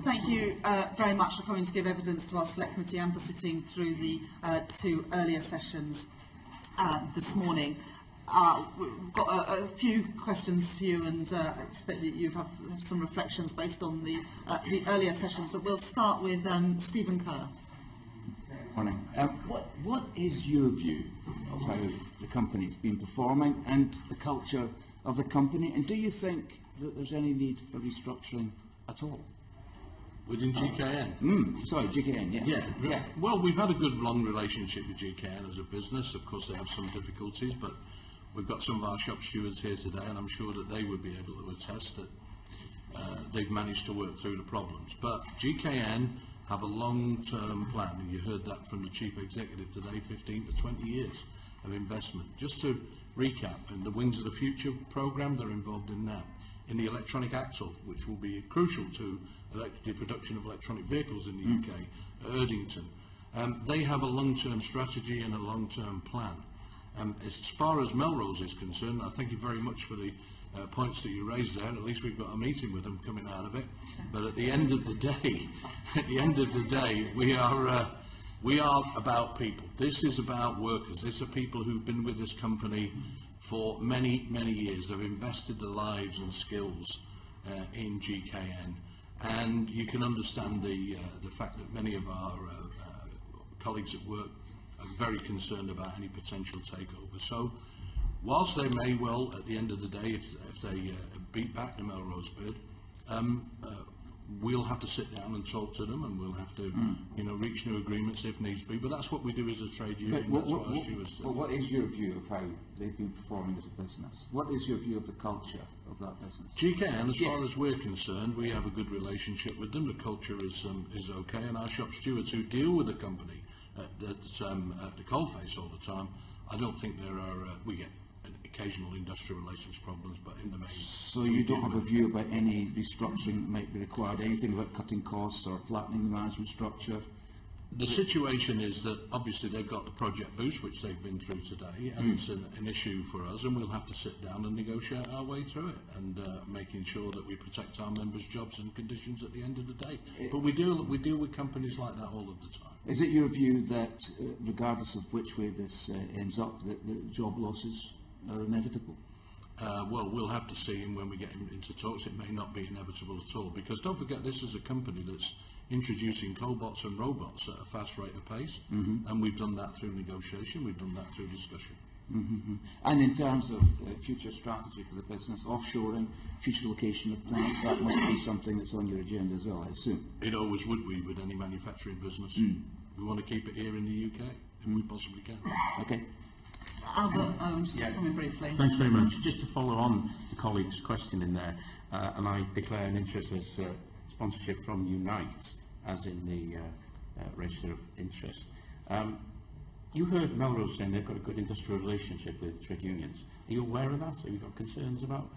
Thank you very much for coming to give evidence to our Select Committee and for sitting through the two earlier sessions this morning. We've got a few questions for you, and I expect that you have some reflections based on the earlier sessions, but we'll start with Stephen Kerr. Morning. What is your view of how the company's been performing and the culture of the company, and do you think that there's any need for restructuring at all? Within GKN? Sorry, GKN, yeah. Well, we've had a good long relationship with GKN as a business. Of course, they have some difficulties, but we've got some of our shop stewards here today, and I'm sure that they would be able to attest that they've managed to work through the problems. But GKN have a long-term plan, and you heard that from the Chief Executive today, 15 to 20 years of investment. Just to recap, in the Wings of the Future programme they're involved in now, in the electronic axle, which will be crucial to the production of electronic vehicles in the UK, at Erdington. They have a long-term strategy and a long-term plan. As far as Melrose is concerned, I thank you very much for the points that you raised there. At least we've got a meeting with them coming out of it. But at the end of the day, we are about people. This is about workers. These are people who've been with this company for many, many years. They've invested their lives and skills in GKN, and you can understand the fact that many of our colleagues at work are very concerned about any potential takeover. So, whilst they may well, at the end of the day, if they beat back the Melrose bid, we'll have to sit down and talk to them, and we'll have to, reach new agreements if needs be. But that's what we do as a trade union. That's what our stewards do. Well, what is your view of how they've been performing as a business? What is your view of the culture of that business? GKN, as far as we're concerned, we have a good relationship with them. The culture is okay, and our shop stewards who deal with the company at the coalface all the time, I don't think there are. We get occasional industrial relations problems, but in the main. So you don't have a view about any restructuring that might be required, anything about cutting costs or flattening the management structure? The situation is that obviously they've got the project boost, which they've been through today, and it's an issue for us, and we'll have to sit down and negotiate our way through it, and making sure that we protect our members' jobs and conditions at the end of the day. But we deal with companies like that all of the time. Is it your view that regardless of which way this ends up, that the job losses are inevitable? Well, we'll have to see, and when we get into talks, it may not be inevitable at all, because don't forget, this is a company that's introducing cobots and robots at a fast rate of pace, and we've done that through negotiation, we've done that through discussion. And in terms of future strategy for the business, offshoring, future location of plants, that must be something that's on your agenda as well, I assume. It always would be with any manufacturing business. We want to keep it here in the UK, if we possibly can. Okay. Albert, just coming briefly. Thanks very much. Just to follow on the colleague's question in there, and I declare an interest as sponsorship from Unite, as in the register of interest. You heard Melrose saying they've got a good industrial relationship with trade unions. Are you aware of that? Have you got concerns about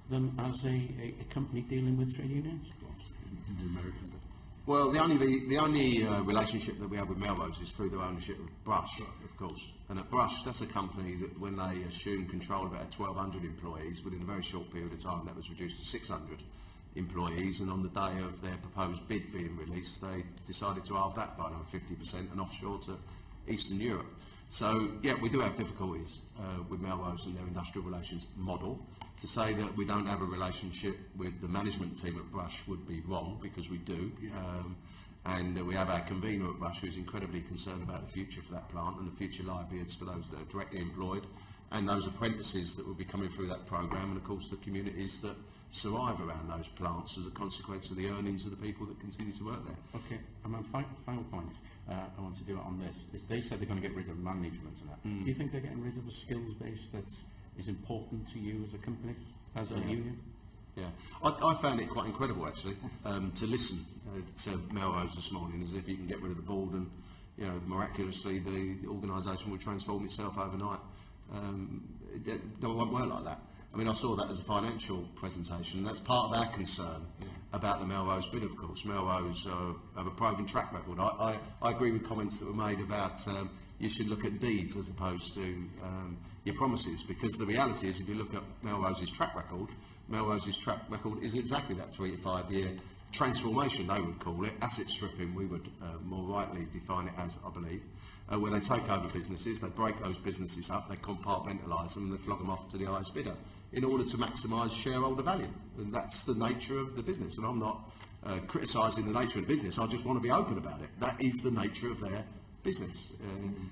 them as a company dealing with trade unions? Well, the only relationship that we have with Melrose is through their ownership of Brush, of course. And at Brush, that's a company that when they assumed control of about 1,200 employees, within a very short period of time, that was reduced to 600 employees. And on the day of their proposed bid being released, they decided to halve that by another 50% and offshore to Eastern Europe. So, yeah, we do have difficulties with Melrose and their industrial relations model. To say that we don't have a relationship with the management team at Brush would be wrong, because we do. And we have our convener at Brush who's incredibly concerned about the future for that plant and the future livelihoods for those that are directly employed, and those apprentices that will be coming through that programme, and of course the communities that survive around those plants as a consequence of the earnings of the people that continue to work there. Okay, and my final point I want to do on this is they said they're going to get rid of management and that. Do you think they're getting rid of the skills base that is important to you as a company, as a union? Yeah, I found it quite incredible actually to listen to Melrose this morning, as if you can get rid of the board and miraculously the organisation will transform itself overnight. It won't work like that. I mean, I saw that as a financial presentation, and that's part of our concern about the Melrose bid, of course. Melrose have a proven track record. I agree with comments that were made about you should look at deeds as opposed to your promises, because the reality is, if you look at Melrose's track record is exactly that 3 to 5 year transformation, they would call it, asset stripping, we would more rightly define it as, I believe, where they take over businesses, they break those businesses up, they compartmentalise them and they flog them off to the highest bidder in order to maximise shareholder value. And that's the nature of the business. And I'm not criticising the nature of the business, I just want to be open about it. That is the nature of their business.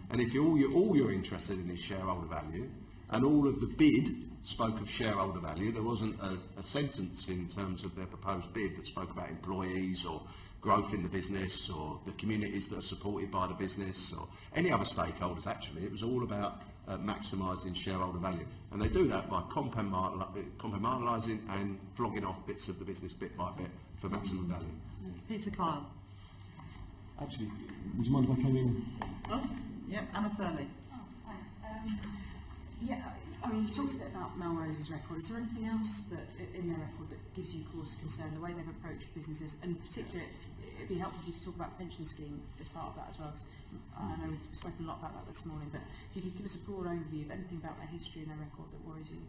And if all you're interested in is shareholder value, and all of the bid spoke of shareholder value, there wasn't a sentence in terms of their proposed bid that spoke about employees or growth in the business or the communities that are supported by the business or any other stakeholders. Actually, it was all about maximising shareholder value, and they do that by compartmentalising and flogging off bits of the business bit by bit for maximum value. Peter Kyle. Actually, would you mind if I came in? Oh, yeah, Anna Turley. Oh, thanks. Yeah, I mean, you've talked a bit about Melrose's record. Is there anything else that in their record that gives you cause to concern, the way they've approached businesses, and in particular, it'd be helpful if you could talk about pension scheme as part of that as well, because I know we've spoken a lot about that this morning, but if you could give us a broad overview of anything about their history and their record that worries you.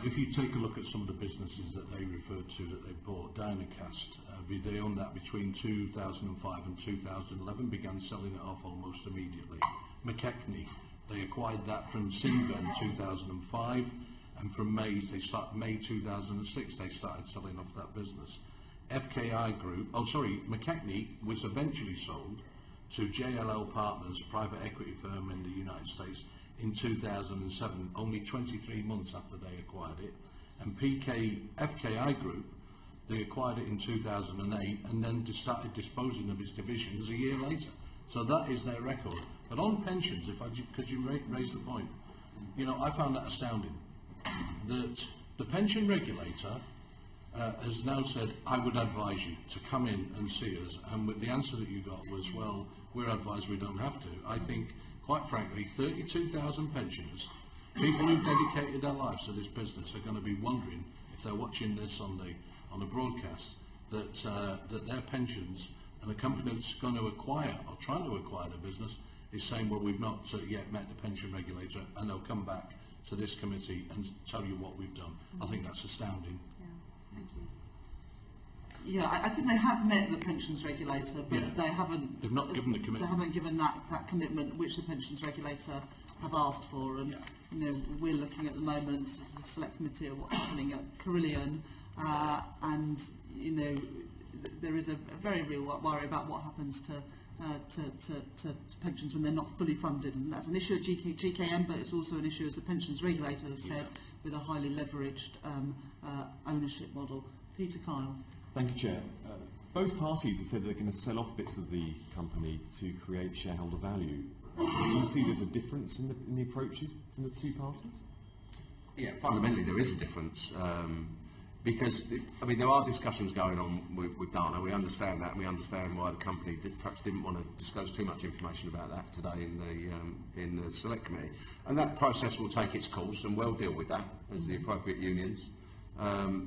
If you take a look at some of the businesses that they referred to that they bought, Dynacast, they owned that between 2005 and 2011, began selling it off almost immediately. McKechnie, they acquired that from Simba in 2005, and from May 2006 they started selling off that business. FKI Group, McKechnie was eventually sold to JLL Partners, a private equity firm in the United States, in 2007, only 23 months after they acquired it. And FKI Group, they acquired it in 2008 and then started disposing of its divisions a year later. So that is their record. But on pensions, because you raised the point, I found that astounding, that the pension regulator has now said, I would advise you to come in and see us, and the answer that you got was, well, we're advised we don't have to. I think, quite frankly, 32,000 pensioners, people who've dedicated their lives to this business, are going to be wondering, if they're watching this on the broadcast, that their pensions, and the company that's going to acquire or trying to acquire the business is saying, well, we've not yet met the pension regulator, and they'll come back to this committee and tell you what we've done. I think that's astounding. Thank you. Yeah, I think they have met the pensions regulator, but they haven't. They've not given the commitment. They haven't given that commitment which the pensions regulator have asked for, and we're looking at the moment, the select committee, of what's happening at Carillion, and there is a very real worry about what happens to pensions when they're not fully funded, and that's an issue at GKN, but it's also an issue, as the pensions regulator have said, with a highly leveraged ownership model. Peter Kyle. Thank you, Chair. Both parties have said they're going to sell off bits of the company to create shareholder value. Do you see there's a difference in the approaches from the two parties? Yeah, fundamentally there is a difference. Because, there are discussions going on with Dana, we understand that, and we understand why the company perhaps didn't want to disclose too much information about that today in the Select Committee. And that process will take its course, and we'll deal with that as the appropriate unions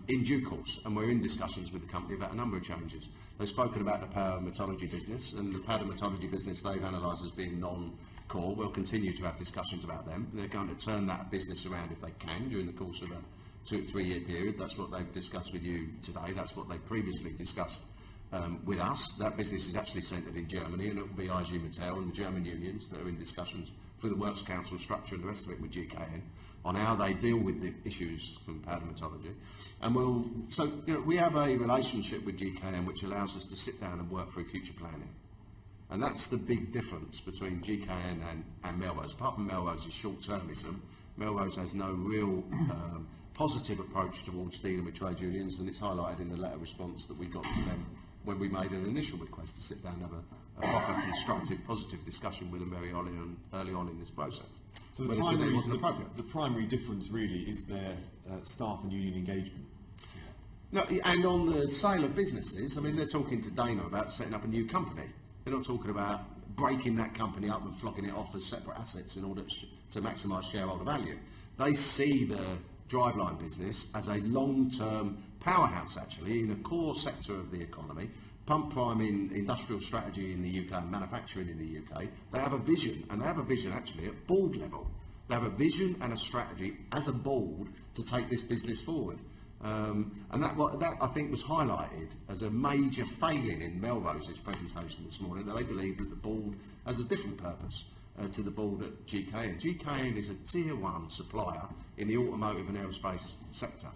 in due course. And we're in discussions with the company about a number of challenges. They've spoken about the powder metallurgy business, and the powder metallurgy business they've analysed as being non-core. We'll continue to have discussions about them. They're going to turn that business around if they can during the course of a 2 to 3 year period. That's what they've discussed with you today. That's what they previously discussed with us. That business is actually centred in Germany, and it will be IG Metall and the German unions that are in discussions for the Works Council structure and the rest of it with GKN on how they deal with the issues from powder metallurgy. And we have a relationship with GKN which allows us to sit down and work through future planning. And that's the big difference between GKN and Melrose. Apart from Melrose's short-termism, Melrose has no real positive approach towards dealing with trade unions, and it's highlighted in the letter response that we got from them when we made an initial request to sit down and have a proper, constructive, positive discussion with them very early on in this process. So the primary difference really is their staff and union engagement. No, and on the sale of businesses, they're talking to Dana about setting up a new company. They're not talking about breaking that company up and flogging it off as separate assets in order to maximise shareholder value. They see the driveline business as a long-term powerhouse, actually, in a core sector of the economy, pump prime in industrial strategy in the UK, manufacturing in the UK. They have a vision, and they have a vision actually at board level. They have a vision and a strategy as a board to take this business forward. And that I think was highlighted as a major failing in Melrose's presentation this morning, that they believe that the board has a different purpose to the board at GKN. GKN is a tier 1 supplier in the automotive and aerospace sector.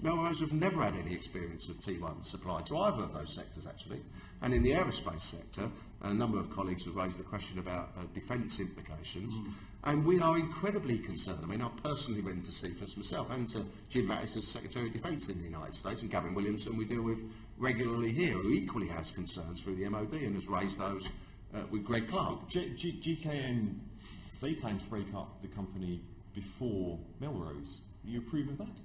Melrose have never had any experience of T1 supply to either of those sectors, actually. And in the aerospace sector, a number of colleagues have raised the question about defence implications, and we are incredibly concerned. I mean, I personally went to CFIUS myself and to Jim Mattis as Secretary of Defence in the United States, and Gavin Williamson we deal with regularly here, who equally has concerns through the MOD and has raised those with Greg Clark. GKN, they plan to break up the company before Melrose. Are you approve of that?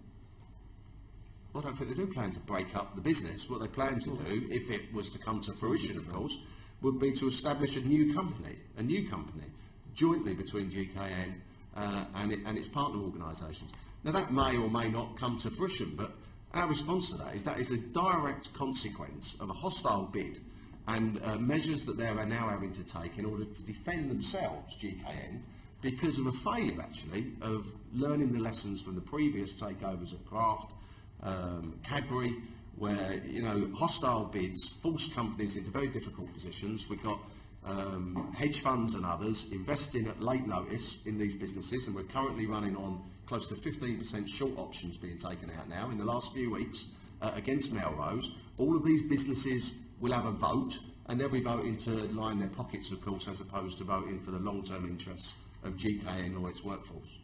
Well, I don't think they do plan to break up the business. What they plan to do, if it was to come to fruition, of course, would be to establish a new company, jointly between GKN and its partner organisations. Now, that may or may not come to fruition, but our response to that is a direct consequence of a hostile bid and measures that they are now having to take in order to defend themselves, GKN, because of a failure, actually, of learning the lessons from the previous takeovers of Kraft, Cadbury, where, you know, hostile bids force companies into very difficult positions. We've got hedge funds and others investing at late notice in these businesses, and we're currently running on close to 15% short options being taken out now in the last few weeks against Melrose. All of these businesses will have a vote, and they'll be voting to line their pockets, of course, as opposed to voting for the long-term interests of GKN or its workforce.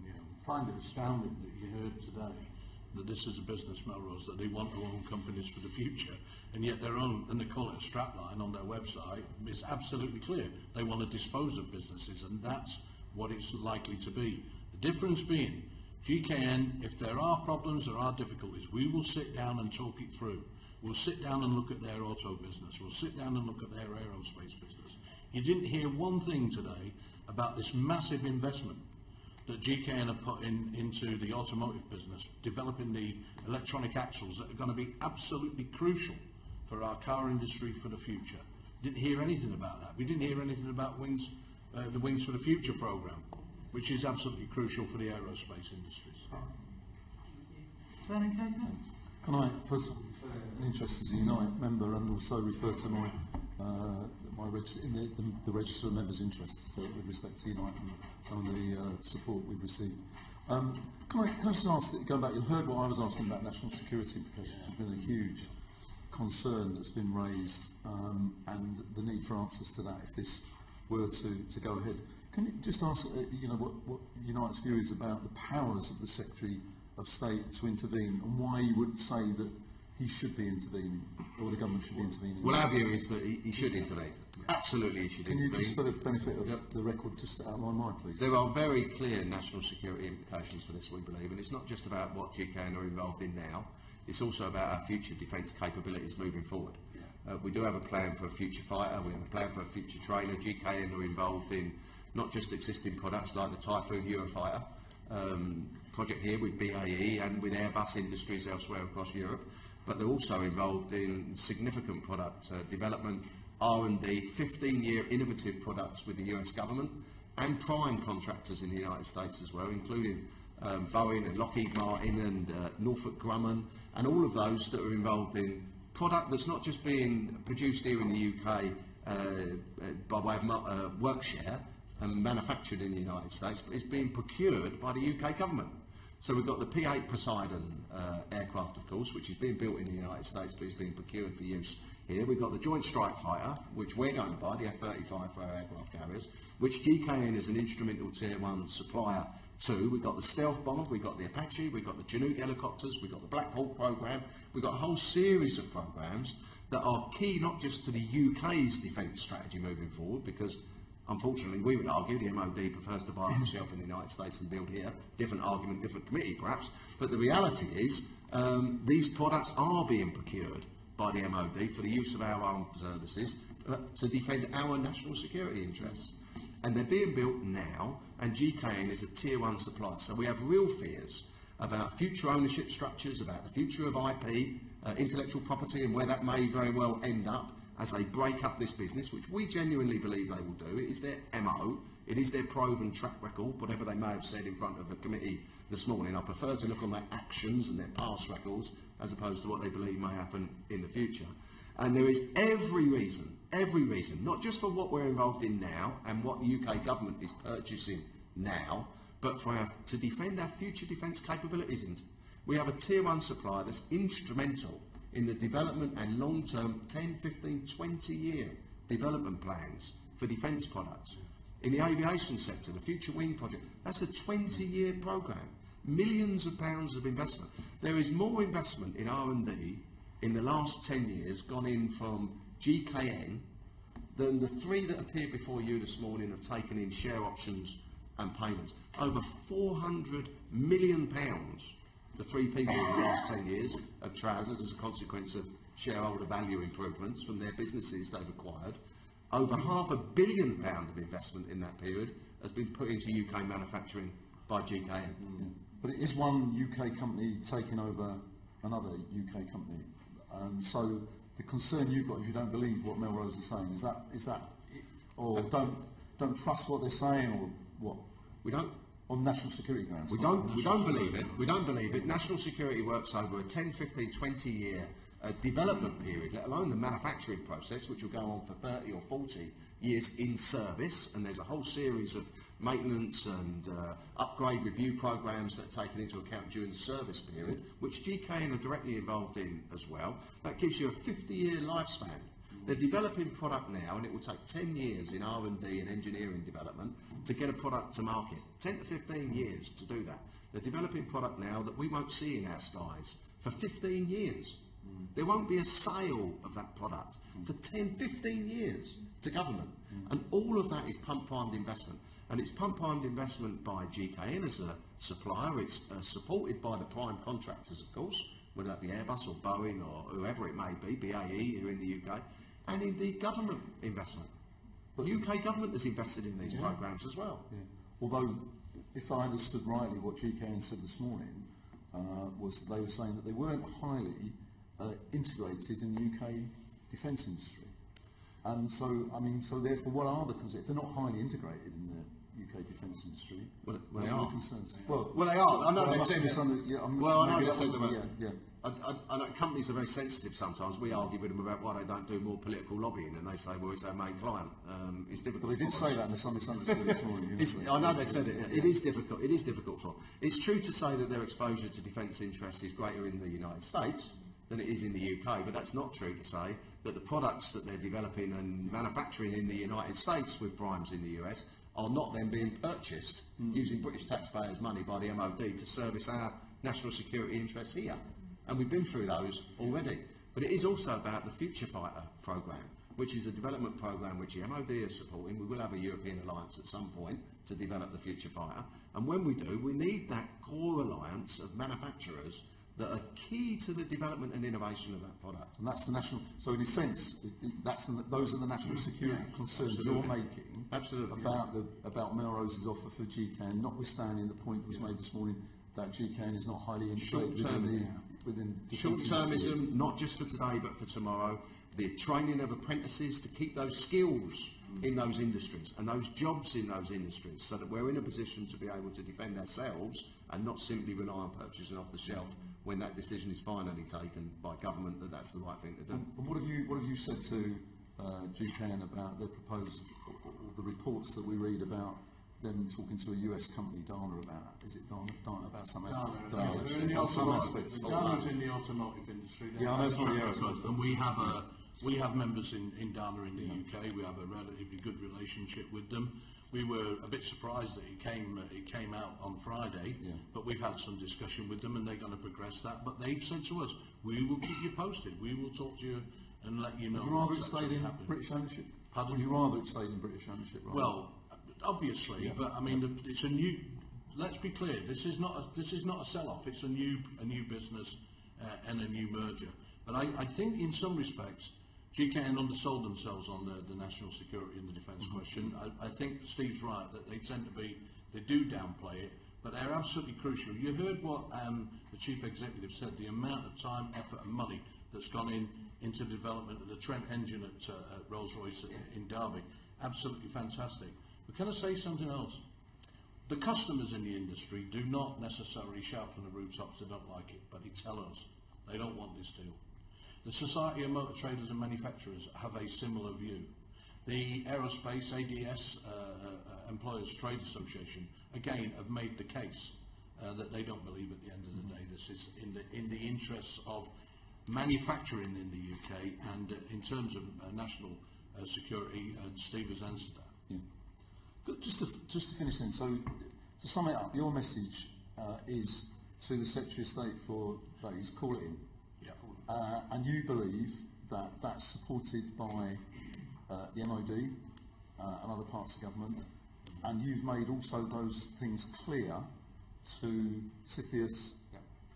Yeah, I find it astounding that you heard today that this is a business, Melrose, that they want to own companies for the future, and yet their own, and they call it a strapline on their website, it's absolutely clear they want to dispose of businesses, and that's what it's likely to be. The difference being, GKN, if there are problems, there are difficulties, we will sit down and talk it through. We'll sit down and look at their auto business, we'll sit down and look at their aerospace business. You didn't hear one thing today about this massive investment that GKN have put into the automotive business, developing the electronic axles that are going to be absolutely crucial for our car industry for the future. Didn't hear anything about that. We didn't hear anything about the Wings for the Future programme, which is absolutely crucial for the aerospace industries. Turner and Tony. Can I first of all declare an interest as a Unite member and also refer to my the register of members' interests with respect to Unite and some of the support we've received. Can I just ask, going back, you heard what I was asking about national security implications. It's been a huge concern that's been raised, and the need for answers to that if this were to go ahead. Can you just ask, you know, what Unite's view is about the powers of the Secretary of State to intervene, and why you would say that he should be intervening, or the government should be intervening? Well, our view is that he should intervene. Absolutely, he should intervene. Can you just, for the benefit of the record, just outline mine, please? There are very clear national security implications for this, we believe, and it's not just about what GKN are involved in now, it's also about our future defence capabilities moving forward. We do have a plan for a future fighter, we have a plan for a future trainer. GKN are involved in not just existing products like the Typhoon Eurofighter project here with BAE and with Airbus Industries elsewhere across Europe, but they're also involved in significant product development, R&D, 15-year innovative products with the US government and prime contractors in the United States as well, including Boeing and Lockheed Martin and Northrop Grumman, and all of those that are involved in product that's not just being produced here in the UK by way of work share and manufactured in the United States, but it's being procured by the UK government. So we've got the P-8 Poseidon aircraft, of course, which is being built in the United States, but it's being procured for use here. We've got the Joint Strike Fighter, which we're going to buy, the F-35 for our aircraft carriers, which GKN is an instrumental Tier 1 supplier to. We've got the Stealth Bomber, we've got the Apache, we've got the Chinook helicopters, we've got the Black Hawk programme, we've got a whole series of programmes that are key not just to the UK's defence strategy moving forward, because unfortunately, we would argue the MOD prefers to buy off the shelf in the United States and build here. Different argument, different committee perhaps. But the reality is these products are being procured by the MOD for the use of our armed services to defend our national security interests. And they're being built now, and GKN is a Tier 1 supplier. So we have real fears about future ownership structures, about the future of IP, intellectual property, and where that may very well end up as they break up this business, which we genuinely believe they will do. It is their MO, it is their proven track record, whatever they may have said in front of the committee this morning. I prefer to look on their actions and their past records as opposed to what they believe may happen in the future. And there is every reason, not just for what we're involved in now and what the UK government is purchasing now, but to defend our future defence capabilities. We have a tier 1 supplier that's instrumental in the development and long-term 10, 15, 20-year development plans for defence products. In the aviation sector, the Future Wing project, that's a 20-year programme, millions of pounds of investment. There is more investment in R&D in the last 10 years gone in from GKN than the 3 that appeared before you this morning have taken in share options and payments. Over £400 million, the 3 people in the last 10 years have trousered as a consequence of shareholder value improvements from their businesses they've acquired. Over £500 million of investment in that period has been put into UK manufacturing by GKN. But it is one UK company taking over another UK company. So the concern you've got is you don't believe what Melrose is saying. Is that or don't trust what they're saying, or what? We don't. On national security grounds. We don't believe it. We don't believe it. National security works over a 10, 15, 20-year development period, let alone the manufacturing process, which will go on for 30 or 40 years in service. And there's a whole series of maintenance and upgrade review programs that are taken into account during the service period, which GKN are directly involved in as well. That gives you a 50-year lifespan. They're developing product now, and it will take 10 years in R&D and engineering development to get a product to market. 10 to 15 years to do that. They're developing product now that we won't see in our skies for 15 years. There won't be a sale of that product for 10, 15 years to government. And all of that is pump-primed investment. And it's pump-primed investment by GKN as a supplier. It's supported by the prime contractors, of course, whether that be Airbus or Boeing or whoever it may be, BAE here in the UK, and indeed government investment. But the UK government has invested in these programmes as well. Yeah. Although, if I understood rightly, what GKN said this morning was they were saying that they weren't highly integrated in the UK defence industry. And so, I mean, so therefore, what are the concerns? If they're not highly integrated in the UK defence industry, well, what they are are. the concerns? Well, they are. I know they said it. Well, I know they said that. I know companies are very sensitive sometimes. We argue with them about why they don't do more political lobbying, and they say, well, it's our main client. It's difficult. Well, they did say that in the Sunday School this morning. I know they said it. It is difficult. It is difficult for them. It's true to say that their exposure to defence interests is greater in the United States than it is in the UK, but that's not true to say that the products that they're developing and manufacturing in the United States with primes in the US are not then being purchased using British taxpayers' money by the MOD to service our national security interests here. And we've been through those already. But it is also about the Future Fighter programme, which is a development programme which the MOD is supporting. We will have a European alliance at some point to develop the Future Fighter. And when we do, we need that core alliance of manufacturers that are key to the development and innovation of that product. And that's the national, so in a sense, those are the national security concerns you're making about Melrose's offer for GKN, notwithstanding the point that was made this morning that GKN is not highly integrated within short-termism, not just for today but for tomorrow, the training of apprentices to keep those skills in those industries and those jobs in those industries so that we're in a position to be able to defend ourselves and not simply rely on purchasing off the shelf when that decision is finally taken by government that that's the right thing to do. And what have you said to GKN about the proposed, or the reports that we read about them talking to a US company, Dana, about, is it Dana about some aspects? Dana's in the automotive industry. Yeah, I know it's not the aerospace. And we have members in Dana in the UK. We have a relatively good relationship with them. We were a bit surprised that it came out on Friday, but we've had some discussion with them and they're going to progress that. But they've said to us, we will keep you posted. We will talk to you and let you know. Would you rather it stayed in British ownership? Pardon? Would you rather it stayed in British ownership? Well, obviously, but I mean, it's a new. Let's be clear. This is not a sell-off. It's a new business and a new merger. But I think in some respects, GKN undersold themselves on the national security and the defence question. I think Steve's right that they do downplay it, but they're absolutely crucial. You heard what the Chief Executive said, the amount of time, effort and money that's gone into the development of the Trent engine at Rolls-Royce in Derby. Absolutely fantastic. But can I say something else? The customers in the industry do not necessarily shout from the rooftops they don't like it, but they tell us they don't want this deal. The Society of Motor Traders and Manufacturers have a similar view. The Aerospace ADS Employers Trade Association again have made the case that they don't believe at the end of the day this is in the interests of manufacturing in the UK, and in terms of national security, Steve has answered that. Yeah. But just to finish then, so to sum it up, your message is to the Secretary of State for BEIS, call it in. Yeah. And you believe that that's supported by the MOD and other parts of government, and you've made also those things clear to CFIUS,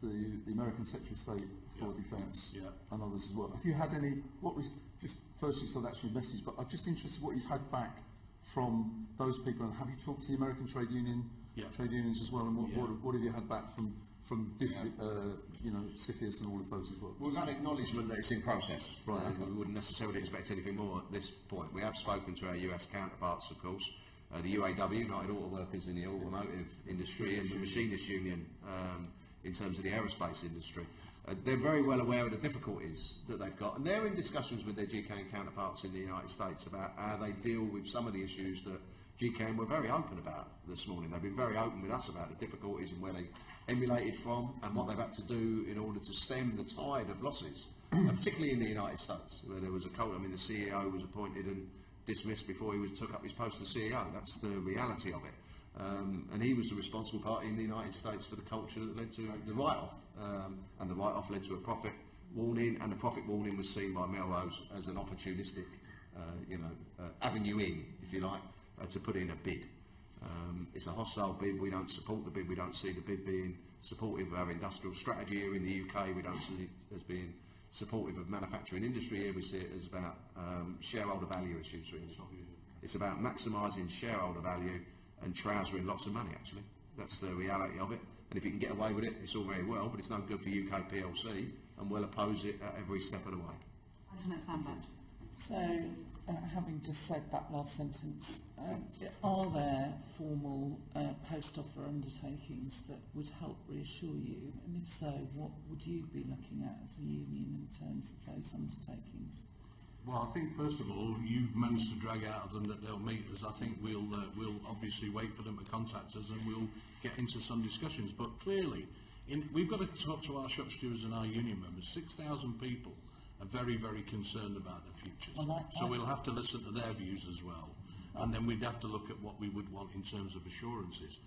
the American Secretary of State for Defence, and others as well. Have you had any, what was, just firstly, so that's your message, but I'm just interested what you've had back from those people, and have you talked to the American trade unions as well, and what have you had back from you know, CFIUS and all of those as well? Well, we've had acknowledgement that it's in process. Right. We wouldn't necessarily expect anything more at this point. We have spoken to our US counterparts, of course, the UAW, United Auto Workers in the automotive industry, and the Machinists Union in terms of the aerospace industry. They're very well aware of the difficulties that they've got, and they're in discussions with their GKN counterparts in the United States about how they deal with some of the issues that GKN were very open about this morning. They've been very open with us about the difficulties and where they emulated from and what they've had to do in order to stem the tide of losses, particularly in the United States, where there was the CEO was appointed and dismissed before he took up his post as CEO. That's the reality of it. And he was the responsible party in the United States for the culture that led to the write-off. And the write-off led to a profit warning, and the profit warning was seen by Melrose as an opportunistic avenue in, if you like, to put in a bid. It's a hostile bid. We don't support the bid. We don't see the bid being supportive of our industrial strategy here in the UK. We don't see it as being supportive of manufacturing industry here. We see it as about shareholder value issues, really. It's about maximising shareholder value and trousering lots of money, actually. That's the reality of it. And if you can get away with it, it's all very well, but it's no good for UK PLC, and we'll oppose it at every step of the way. So, having just said that last sentence, are there formal post-offer undertakings that would help reassure you? And if so, what would you be looking at as a union in terms of those undertakings? Well, I think first of all, you've managed to drag out of them that they'll meet us. I think we'll obviously wait for them to contact us, and we'll get into some discussions. But clearly, we've got to talk to our shop stewards and our union members. 6,000 people are very, very concerned about their futures. So we'll have to listen to their views as well. And then we'd have to look at what we would want in terms of assurances.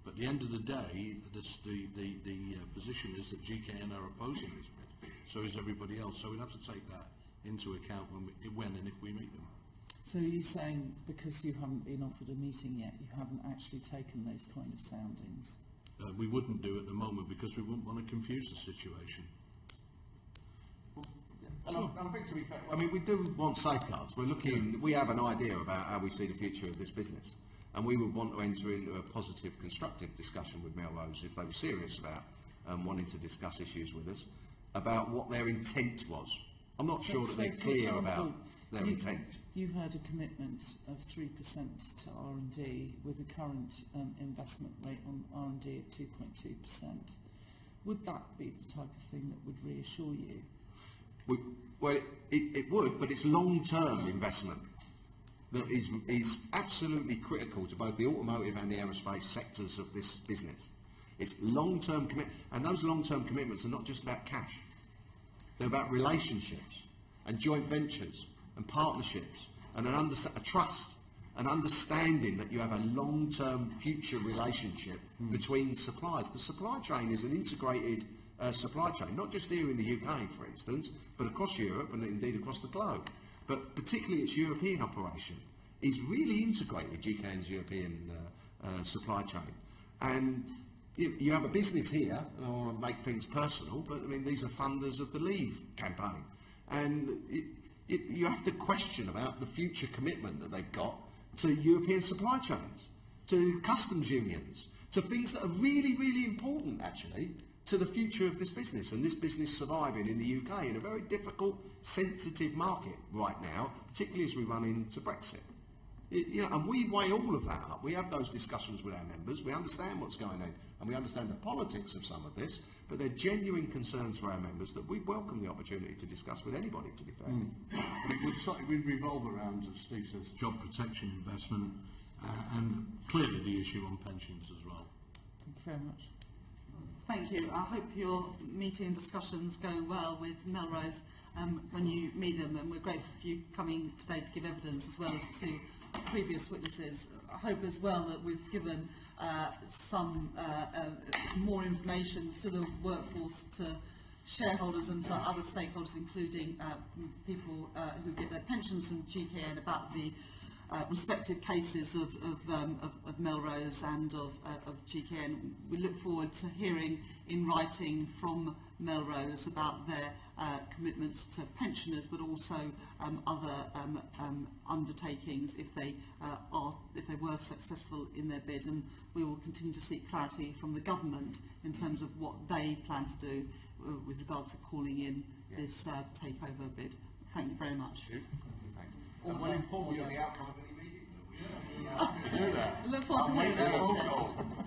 But at the end of the day, the position is that GKN are opposing this bid. So is everybody else. So we'd have to take that into account when and if we meet them. So are you saying because you haven't been offered a meeting yet, you haven't actually taken those kind of soundings? We wouldn't do at the moment because we wouldn't want to confuse the situation. And I think, to be fair, I mean, we do want safeguards. We have an idea about how we see the future of this business, and we would want to enter into a positive, constructive discussion with Melrose if they were serious about wanting to discuss issues with us, about what their intent was. I'm not sure that they're clear about their intent. You had a commitment of 3% to R&D with a current investment rate on R&D of 2.2%. Would that be the type of thing that would reassure you? Well, it would, but it's long-term investment that is absolutely critical to both the automotive and the aerospace sectors of this business. It's long-term commitment, and those long-term commitments are not just about cash. They're about relationships and joint ventures and partnerships and a trust, an understanding that you have a long-term future relationship between suppliers. The supply chain is an integrated supply chain, not just here in the UK, for instance, but across Europe and indeed across the globe. But particularly its European operation is really integrated, GKN's European supply chain. And you have a business here, and I don't want to make things personal, but I mean, these are funders of the Leave campaign. And you have to question about the future commitment that they've got to European supply chains, to customs unions, to things that are really, really important, actually, to the future of this business, and this business surviving in the UK in a very difficult, sensitive market right now, particularly as we run into Brexit. You know, and we weigh all of that up. We have those discussions with our members. We understand what's going on, and we understand the politics of some of this. But they're genuine concerns for our members that we welcome the opportunity to discuss with anybody. To be fair, We revolve around, as Steve says, job protection, investment, and clearly the issue on pensions as well. Thank you very much. Thank you. I hope your meeting and discussions go well with Melrose when you meet them, and we're grateful for you coming today to give evidence as well as to previous witnesses. I hope as well that we've given some more information to the workforce, to shareholders and to other stakeholders, including people who get their pensions from GKN, about the respective cases of Melrose and of GKN. We look forward to hearing in writing from Melrose about their commitments to pensioners, but also other undertakings if they were successful in their bid. And we will continue to seek clarity from the government in terms of what they plan to do with regard to calling in this takeover bid. Thank you very much. thanks. We'll inform you of the outcome of any meeting. Look forward to hearing about it.